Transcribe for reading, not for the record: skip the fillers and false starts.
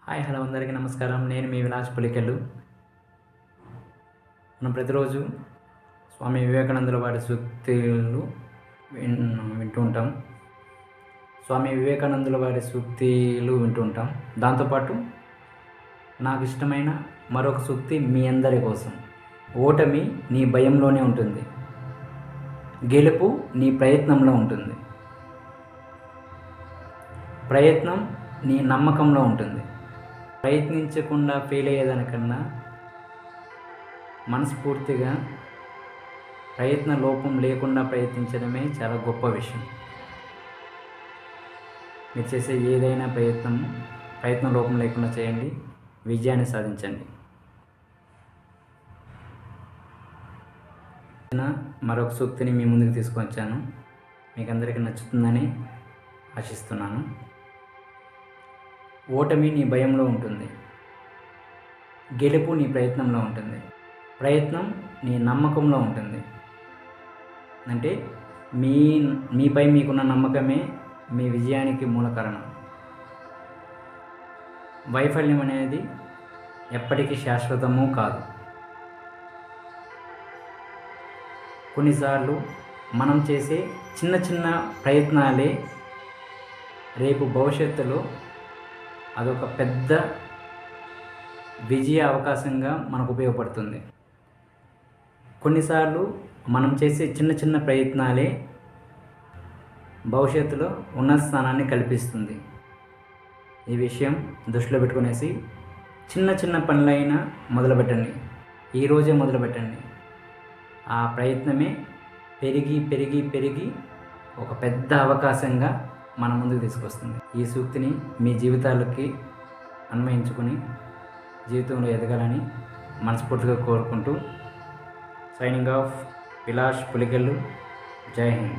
Hi hello అందరికీ నమస్కారం. నేను మీ విలాస్ పులికెళ్ళు. మనం ప్రతిరోజు స్వామి వివేకానందుల వారి సూక్తులు వింటూ ఉంటాం. స్వామి వివేకానందుల వారి సూక్తులు వింటూ ఉంటాం. దాంతోపాటు నాకు ఇష్టమైన మరొక సూక్తి మీ అందరి కోసం. ఓటమి నీ భయంలోనే ఉంటుంది, గెలుపు నీ ప్రయత్నంలో ఉంటుంది. ప్రయత్నం నీ నమ్మకంలో ఉంటుంది. ప్రయత్నించకుండా ఫెయిల్ అయ్యేదానికన్నా మనస్ఫూర్తిగా ప్రయత్న లోపం లేకుండా ప్రయత్నించడమే చాలా గొప్ప విషయం. మీరు చేసే ఏదైనా ప్రయత్న లోపం లేకుండా చేయండి, విజయాన్ని సాధించండి. మరొక సూక్తిని మీ ముందుకు తీసుకొచ్చాను. మీకు అందరికీ నచ్చుతుందని ఆశిస్తున్నాను. ఓటమి నీ భయంలో ఉంటుంది, గెలుపు నీ ప్రయత్నంలో ఉంటుంది. ప్రయత్నం నీ నమ్మకంలో ఉంటుంది. అంటే మీపై మీకున్న నమ్మకమే మీ విజయానికి మూల కారణం. వైఫల్యం అనేది ఎప్పటికీ శాశ్వతము కాదు. కొన్నిసార్లు మనం చేసే చిన్న చిన్న ప్రయత్నాలే రేపు భవిష్యత్తులో అదొక పెద్ద విజయ అవకాశంగా మనకు ఉపయోగపడుతుంది. కొన్నిసార్లు మనం చేసే చిన్న చిన్న ప్రయత్నాలే భవిష్యత్తులో ఉన్నత స్థానాన్ని కల్పిస్తుంది. ఈ విషయం దృష్టిలో పెట్టుకునేసి చిన్న చిన్న పనులైనా మొదలుపెట్టండి. ఈరోజే మొదలుపెట్టండి. ఆ ప్రయత్నమే పెరిగి పెరిగి పెరిగి ఒక పెద్ద అవకాశంగా మన ముందుకు తీసుకొస్తుంది. ఈ సూక్తిని మీ జీవితాలకి అన్వయించుకొని జీవితంలో ఎదగాలని మనస్ఫూర్తిగా కోరుకుంటూ సైనింగ్ ఆఫ్ విలాస్ పులికెళ్ళు. జై హింద్.